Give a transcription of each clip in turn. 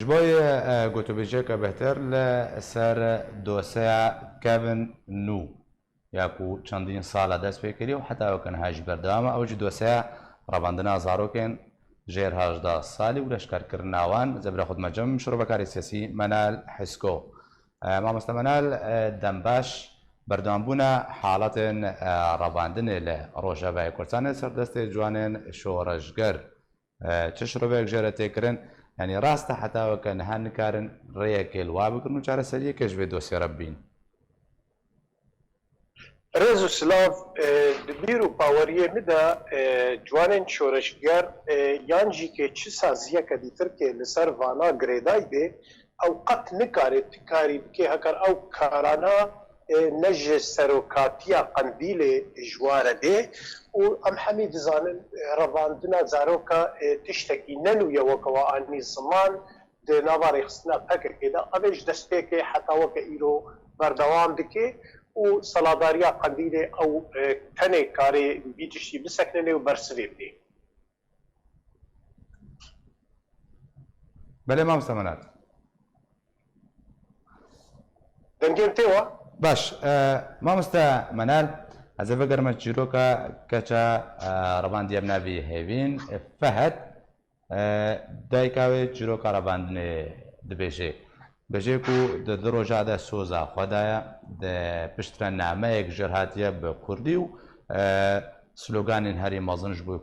جبوی گوتوبیجه که بهتر لسر دوسیا کevin نو یاکو چندین ساله دست پیکری و حتی وکن هاج بردامه اوج دوسیا رابندنا زاروکن جیر 18 سالی و لشکر کرناوان زبر خود مجمع شروع بکاری سیاسی منال حسکو ما مستمنال دنباش بردامبونا حالات رابندن لروجاوی کردستان سر دست جوانن شورشگر چه شروع بک جرته کرن يعني راسته حتى وكان هانكارن ريك الواب كنو شارع سريه كش بدوسي ربين رزو سلاف دبیرو پاوریه مده جوانن شورشگر یانجی که چه سازیه که دیتر که لسر وانا گریدای ده او قط نکاره تکاری که هکر او کارانا نج سروکاتیا قندیل جواره ده و ام حمید زانن رواندنا زاروکا تشتکی ننو یوکوا آنی زمان ده نواری خصنا پکر که ده اوش دسته که حتی وکا ایرو بردوام دکه و سلاداریا قندیل او تنه کاری بیتشتی بسکننه و برسوی بده. بله ما مستمنات دنگیم تیوا؟ باش ما مستمنال از فکر ما چیروکا کچا رباندی ابنابی هیوین فهد دایکاوی چیروکا رباندنه دبیشه بجه کو د دروجه ده سوزا خدایا د پشتر نامه یک جرهاتیه به کردی و سلوگان هری مازنج بو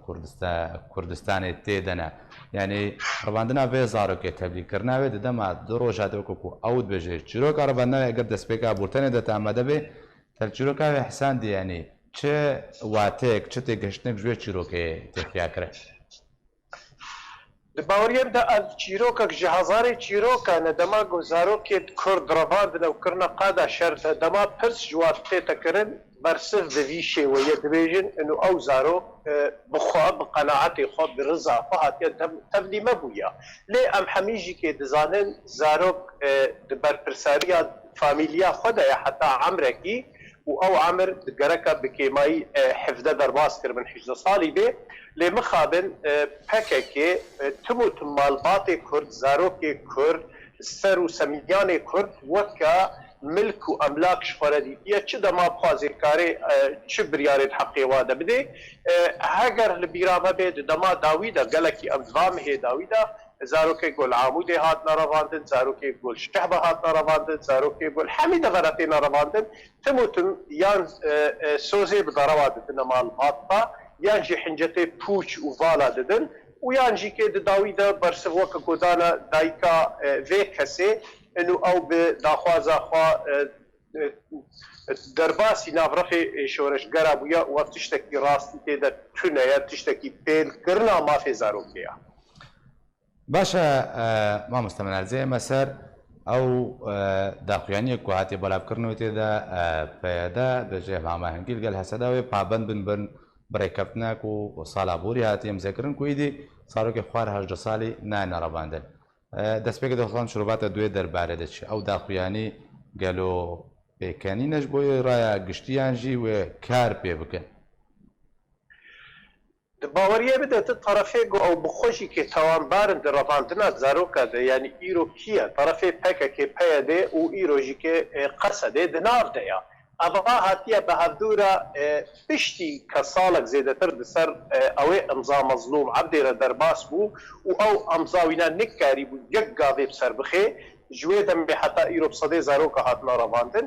کردستان تیدنه یعنی رباندنا به زارو که تبلیغ کرنا و دما دروجه ده کو اود بجه چیرو کار رباندنا اگر دسپیکا بورتنه ده تعمده به تل چیرو کا احسان دی یعنی چه واتک چه تگشتنک جو چیرو که تفیا کره باوریم ده از چیروکا جهازار چیروکا ندما گزارو که کرد رواند نو کرنا قادا شرط دما پرس جوابته تکرن برسف دویشه و یدبیجن انو او زارو بخواب بقناعت خواب برزا فهات تبلیمه بویا لی ام حمیجی که دزانن زارو دبر پرساریا فامیلیا خوده یا حتی عمرکی و او عمر دقركه بكيماي حفظه درباس كر من حجز صالي به لمخابن بككي تمو تمالباتي كرد زاروكي كرد سر سميان كرد وكا ملك واملاك شفرديتيه چه ما بخوازي كاري چه بريار حقي واده بده هاجر البيرامه به دما داويدا قالكي امزام هي داويدا زاروكي قول عامودي هاتنا رواندن زاروكي قول شعبه هاتنا رواندن زاروكي قول حميده غراتينا رواندن تموتم يان سوزي بدروادن مال هاتنا يانجي حنجتي بوش وفالا ددن ويانجي كي داويدا برسوكا كودانا دايكا فيكسي انه او بداخوازا خوا درباسی نافرخی شورش گرابویا و تشتکی راستی تیدا تونه یا تشتکی پیل کرنا مافی زاروکیا باشا ما مستمر زي مسار او داخواني كوهاتي بلاب كرنو تيدا فيدا بجيه مع هنجيل قال هسداوي بابن بن بريكفتناك وصالا بوري هاتي مذكرن كويدي صاروا كي خوار هاج صالي نانا رباندن دەست پێکە دەخڵان شروباتە دوێ دەربارە دەچێت ئەو داخوایانی گەلۆ پێکەنینەش بۆی ڕایە گشتیانژی وێ کار پێ بکەن باوەریە بدەتە تەرەفێک ئەو بخۆشی کە تاوانبارن دەڕەڤاندنا زارۆکە دە یعنی ئیرۆ کیە تەرەفێ پەکەکێ پەیە دێ و ئیرۆژی کێ قەسە دێ دناو دەیە ئەبغا هاتیە بە هەفتورە پشتی کە ساڵێک زێدەتر دەسەر ئەوێ ئەمزا مەزلوم عەبدێرە دەرباس بوو و ئەو ئەمزاوینا نەکاری بوو یەک گاوێ بسەر بخێ ژوێ دەمبێ حتا ئیرۆ سەدەی زارۆکە هاتنە ڕەڤاندن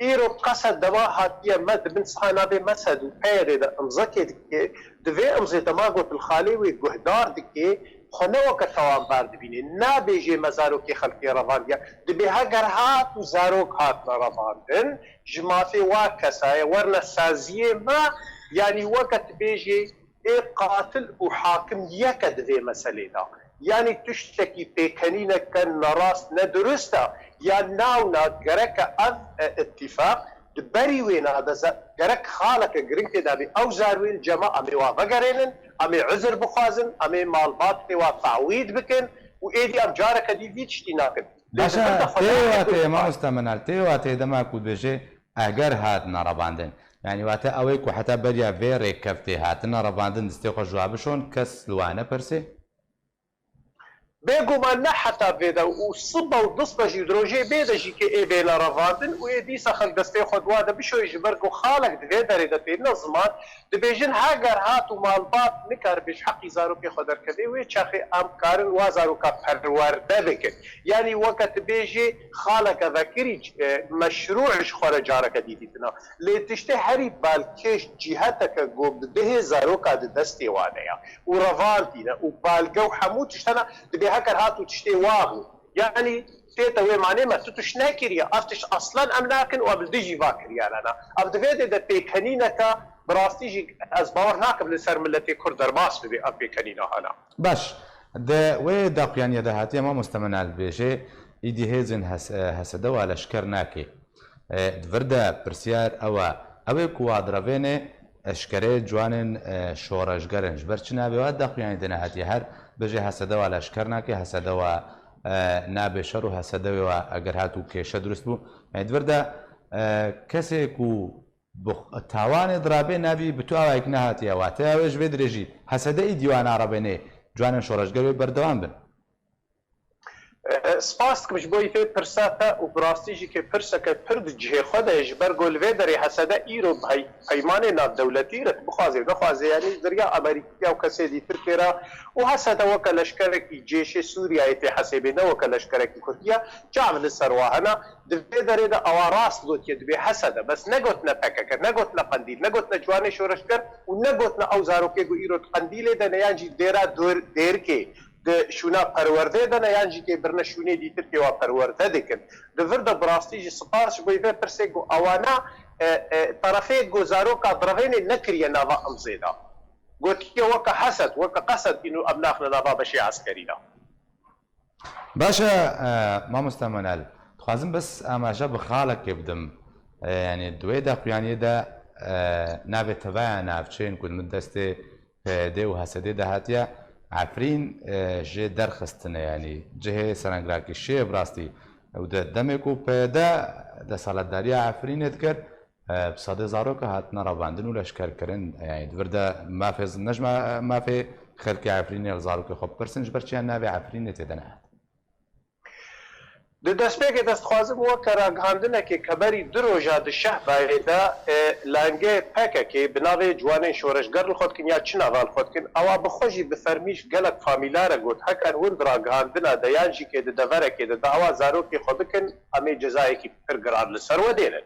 ئیرۆ قەسە دەوا هاتیە مە دبن سحانابێ مەسەد و پەیە دێ ئەمزەکێ دکێ دوێ ئەمزێ دەما گوت الخالێ وێ گوهدار دکێ خۆنەوەکە تاوانبار دبینێ نابێژێ مە زارۆکێ خەڵکی ڕەڤاندیە دەبێ هەگەر هات و زارۆک هاتنە ڕەڤاندن ji mafê wa kesayê werne saziyê me yanî weke dibêjê ê qatil û hakim yeke divê meselê da yanî tiştekî pêkenîneke nerast nedurist e ya nawna gereke ev ittifaq di berî wê nade gerek xaleke giring tê dabî ew zarwên cema em ê wa vegerênin em ê uzr bixwazin em ê malbatê wa tawîd bikin û êdî em careke dî vî tiştî nakin باشا تێواتێ ماوەستا منال تێواتێ دەما کو بێژێ ئەگەر هاتنە ڕەباندن یعنی واتە ئەوەی کو حتا بەریا vê rêkefté hatine ڕەباندن destê xwe ji wa bişon kes li wan nepirse بێگومان نه حتا بێدا و سبە و دەست بەژی درۆژێ بێدەژی کە ئێ بێ لە ڕەڤاندن و ئێ دیسە خەک دەستەی خۆدوا دەبیشۆی ji ber ku xalek divê derê de pêrîna ziman dibêjin heger hat û malbat nikar bêj heqî zarokê xwe derkevê wê çaxê em karin wa zaroka perwerde bikin yanî weke tu bêjî xaleke vekirî meşrû ji xwe re careke dîtîtina lê tiştê herî balkêş cîheteke gom di dihê zaroka di destê wan e ya û revandîne û balge û hemû tiştena dibê heker hat û tiştê wa bû yanî têta wê manê me tu tuş nekiriye ev tiş aslan em nakin û ev li dijî vakiriyana ev divê de pêkenîneka bi rastî jî ez bawer nakim li ser milletê Kurd derbas bibe ev pêkenîna hena باش ده وێ داقییانە داهاتیە ما مستەمەنال بێژێ ئیدی هێزن هەسەدەوە لەشکەر ناکێ دووردە پرسیار ئەوە ئەوێ کووادرەوێنێ ئەشکەرێ جوانن شۆڕەژگەرن ji ber çi nabêwa daxuyanî dinehatiye her bêjê hesedeva leşker nake hesedeva nabê şer û hesedewê eger hat û kêşe durist bû divir de kesê ku tawanê dirabê nabî bi tu awayek nehatiye wateya wê ji vê dirêjî hesede îdîwan arabênê ciwanên şoreşger wê berdewam bin سپاس دکم ji bo vê pirsa te û bi rastî jî kê pirseke pir di cihê xwe de ji ber got li vê derê hesede îro peymanê navdewletî re bixwaze vexwaze yanî ziriya Amerîkaya û kesê dîtir kêra û hesede weke leşkerekî cêşê Sûriyayê tê hesêbê ne weke leşkerekî Kurdiya çav li ser wa hena di vê derê de awa rast gotiye dibê hesede bes negotine PKK negotine Qendîl negotine ciwanê şoreşger û negotine ew zarokê ku îro Qendîlê de ne yan jî dêra dêrkê د شونا پرورده دنه یان جی که برنه شونی دیتر که وا پرورده دکن دور د براستی جی سپاس بو یې پرسه گو اوانا طرفه گزارو کا دروینه نکریه نوا امزیدا گوتیه وک حسد وک قصد انه ابلاغنا نوا بشي عسكرينا باشا ما مستمنال خوازم بس اماجه بخالك بدم يعني دوي دا يعني دا نابه تبع نافچين كل من دسته دي وهسدي دهاتيا عفرين جي درخستنا يعني جهه سرنگراكي شي براستي وده دمكو بدا ده سالداريا عفرين اذكر بصدي زاروك هاتنا رباندن ولا شكر كرن يعني دوردا ما في نجم ما في خلق عفرين زاروك خب برسنج برچي نابي عفرين تدنا د دەستپێکێ دەستخوازم وەکە ڕاگەاندنێکی کەبەری درۆژە di şeh bayêda langê pekekê bi navê ciwanên şoreşger li xwe dikin ya çi nava li xwe dikin ewa bi xwe jî bi fermîş gelek famîlare got heker hûn di ragihandina de yan jî kê di deverekê de ewa zarokê xwe bikin em ê cezayekî pir giran li ser we dênin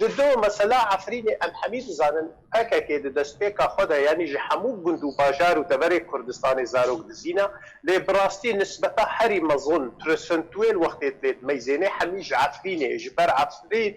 di do mesela Efrînê em hemî dizanin pekekê di destpêka xwe de yanî ji hemû gund û bajar û deverê Kurdistanê zarok dizîne lê bi rastî nisbeta herî mezûn prosentuêl wextê tê meyzênê hemî ji Efrînê ji ber Efrîn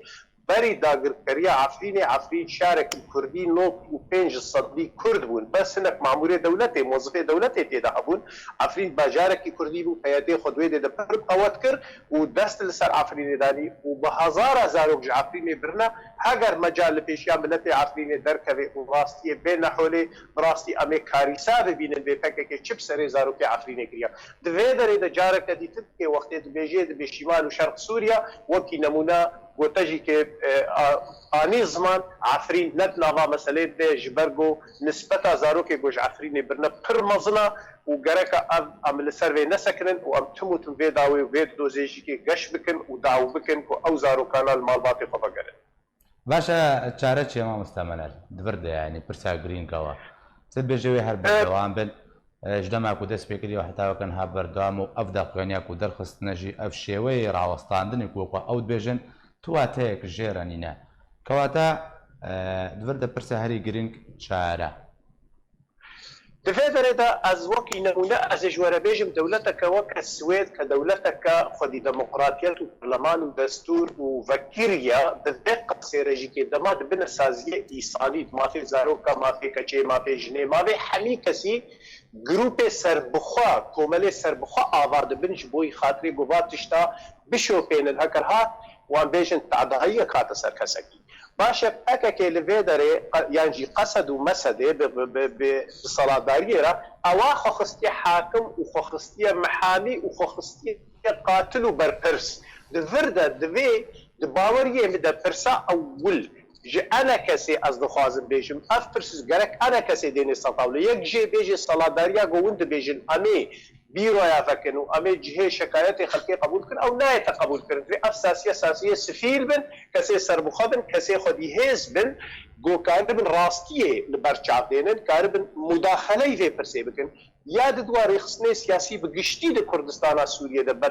berî dagirkariya Efrînê Efrîn şarekî Kurdî 95% Kurd bûn bes hinek mamûrê dewletê mozifê dewletê tê de hebûn Efrîn bajarekî Kurdî bû peyetê xwe duê de pir qewet kir û dest li ser Efrînê danî û bi hezara zarok ji Efrînê birine heger mecal li pêşiya milletê Efrînê derkeve û rastiyê bê neholê bi rastî em ê karîsa bibînin vê pekekê çi bi serê zarokê Efrînê kiriye di vê derê de careke dîtin kê wextê dibêjê dibê şîmal û şerq Sûriya wekî nemûna گوتجی که آنی زمان عفرین نت نوا مسئله ده جبرگو نسبت زاروک گوش عفرین برنه پر مزنا و گرک عمل سروی نسکنن و ام تموتن وی داوی و وی دوزیجی که گش بکن و داو بکن که او زاروکانا المالبات خوبا گرن باشا چاره چیه ما مستمنال دورده يعني برسا گرین کوا سب بجوی هر بردوام بن جدما کو دەست پێکردی و حتا وەکەن ها بەردەوام و ئەف داقیانیا و دەرخستنەژی ئەف شێوەی ڕاوەستاندنی وەکو ئەو دبێژن تواتەیەک ژێرەنینە کەواتە دوور دەپرسە هەری گرنگ چارە دفێ دەرێدا ئەز وەکی نەمونە ئەزێژ وەرەبێژم دەولەتەکە وەکە سوێد کە دەولەتەکە خودی دەموقراتیەت و پەرلەمان و دەستور و ڤەکیریە دەبێت قسێرەژیکێ دەما دبنە سازیە ئیسانی مافێ زارۆکە مافێ کەچێ مافێ ژنێ مافێ هەمی کەسی گروپê serbixwe komelê serbixwe ava dibin ji bo xatirê govat tişta bişopênin heker hat wan bêjin tedahiyek hate ser kesekî baş e pekekê li vê derê yan jî qesed û mesedê bi saladariyê re ewa xwexistiye hakim û xwexistiye mihamî û xwexistiye qatil û berpirs di vir de divê di baweriyê min de pirsa ewil ji ene kesê ez dixwazim bêjim ev pirsiz gerek ene kesê dêne setavle yek jê bêjê saladariya govin dibêjin em ê بیرۆیا فەکەن و ئەمێ جهێ شکایەتی خەڵکی قبول کرد ئەو نایەتە قبول کردوێ ئەف ساسیە سفیر بن کەسێ سەربخوا بن کەسێ خۆدی هێز بن گۆکار بن ڕاستیە لەبەر چاودێنن کار بن مداخەلەی vê pirsê bikin ya di dwarê xistinê siyasî bi giştî di Kurdistana Sûriyê de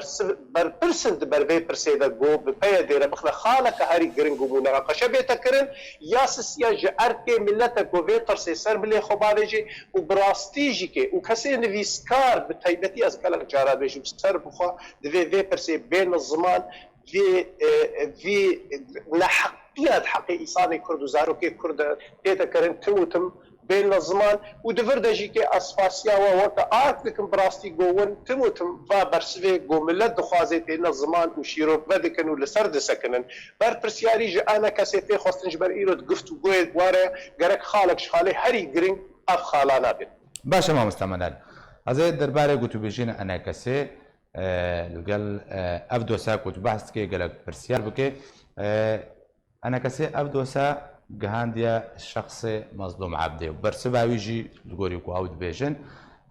berpirsin di ber vê pirsê de got bi peyê dêre bixne xaleke herî giring û mûneqeşe bête kirin ya sisiya ji erkê millete ku vê tirsê ser bilê xwe bavêjê û bi rastî jî kê û kesê nivîskar bi taybetî ez gelek cara bêjim ser bixwe divê vê pirsê bêne ziman vê neheqiyet heqê îsanê Kurd û zarokê Kurd tête kirin tim بين الزمان ودفر دجيكي اسفاسيا ووقت ارتكم براستي جوون تموتم فبرسفي جوملت دخوازيتين الزمان وشيرو بدكن ولسرد سكنن بر برسياري جي انا كاسيتي خوستنج بر ايرو قفتو جويد واره غرك خالق شخالي هري جرين اف خالانا بين باشا ما مستمنال ازي درباري قلت بيجين انا كاسي لقال افدوسا كنت بحث كي قالك برسيار بكي انا كاسي افدوسا جهانديا شخص مظلوم عبده برسباويجي لغوريكو عود بيجن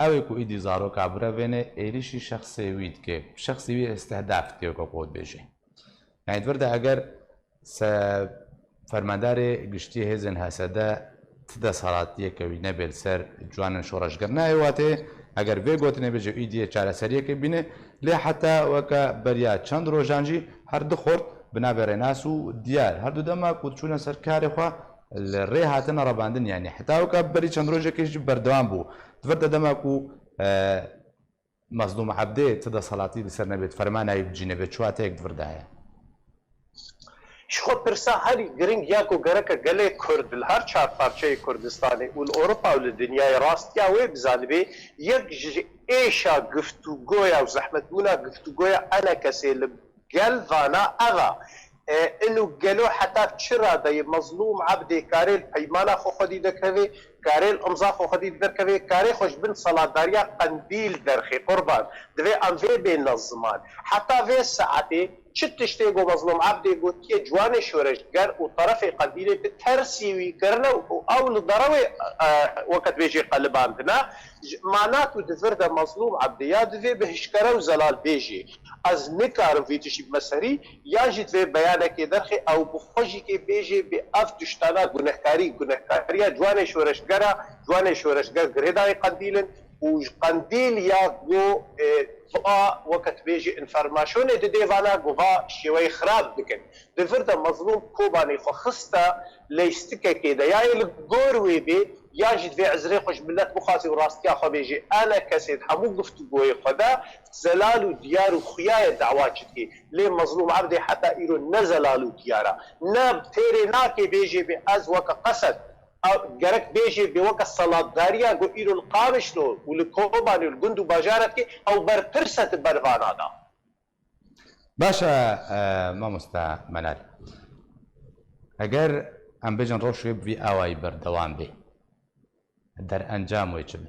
اويكو ايدي زاروك عبره بين ايريشي شخص ويد كي شخص وي استهداف تيوكو قود بيجي يعني تفرد اگر فرمانداري قشتي هزن هسدا تدا صلاتيه كوي نبل سر جوانن شورش قرنا ايواتي اگر في قوتني بيجي ايدي چاره سريه كي بينه لي حتى وكا بريا چند روجانجي هر دخورت بنابري ناس و ديار هردو دما كوتشونا سركاري خوا الري هاتنا رباندن يعني حتى وكا بري چند روجه كيش بردوام بو تفرد دما كو مظلوم عبده تدا صلاتي لسر نبيت فرمانا يبجينه بچواتيك تفردها شخو پرسا هری گرنگ یاکو گرکه گله کرد هر چهار پارچه کردستانی و اروپا و دنیای راستیا و بزانبه یک ایشا گفتگویا و زحمت بونا گفتگویا انا کسی قال فانا اغا انه قالوا حتى تشرا داي مظلوم عبدي كاريل بيمانا خو خدي دكوي كاريل امزا خو خدي دكوي كاري خوش بن صلاه داريا قنديل درخي قربان دفي ام في بين الزمان حتى في ساعتي تشتيغو مظلوم عبدي قلت كي جواني شورشگر وطرف قنديل بترسي ويكرنا او لضروي وقت بيجي قلباندنا معناته دفرد مظلوم عبدي يا دفي بهشكره وزلال بيجي از نکارم وی تشی مسری یا جد وی بیانه که درخی او بخوشی که بیجی به اف دشتانا گنهکاری جوان شورشگر گریدای قندیلن و قندیل یا گو فقا وقت بیجی انفرماشون ده دیوانا گوها شوی خراب بکن دفرد مظلوم کوبانی خو خستا لیستکه که ده یا الگوروی بی یا جد وی عزری خوش ملت بخواسی و راستیا خو بیجی انا کسید همو گفتگوی خدا زلال و ديار وخيايا دعوات كي ليه مظلوم عبدي حتى إيرو نزلالو ديارا ناب تيري ناكي بيجي بأز وكا قصد جرك بيجي بوكا الصلاة داريا قو إيرو القامشلو والكوباني والجندو باجارتك أو بربرسة برفانا دا باشا ما مستعمل اگر ام بيجن روشو في اواي بردوام بي در انجام ويچم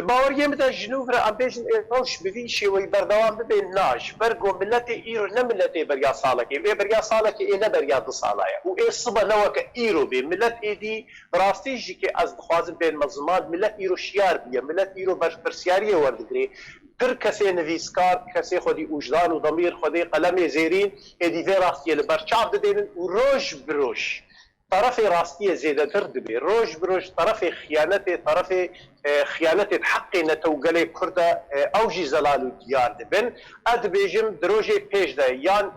باوریه مده جنوب را امبیشن روش بوی شوی بردوام ببین ناش برگو ملت ایرو نه ملت بریا سالکی ای بریا سالکی ای نه بریا دو سالایه و ای صبح نوک ایرو بی ملت ایدی راستی جی که از بخوازم بین مظلومات ملت ایرو شیار بیه ملت ایرو برسیاریه وردگری پر کسی نویسکار کسی خودی وجدان و ضمیر خودی قلم زیرین ایدی وی راستی لبرچاف ددینن و روش بروش طرف راستيه زياده تردبي روج بروج طرف خيانه حق نتوغلي كرده اوجي زلال ديار دبن اد بيجم دروجي بيج ده يان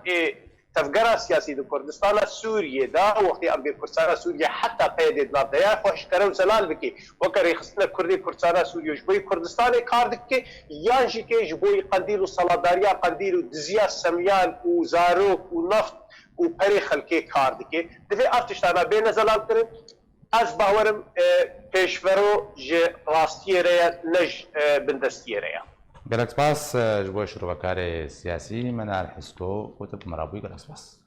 تفجر سياسي دو كردستان سوريا دا وقت ام بكردستان سوريا حتى قيد ناديا خوش كرو زلال بكي وكري خصنا كردي كردستان سوريا جبوي كردستان كاردك يانجي كي جبوي قنديل وصلاداريا قنديل ودزيا سميان وزاروك ونفط و پری خلکی کار دکی دفعه افتشتانا بین زلال کرد از باورم پیشورو جه راستیه ریا نج بندستیه ریا گلک سپاس جبوی شروع کار سیاسی من الحسکو کتب مرابوی گلک سپاس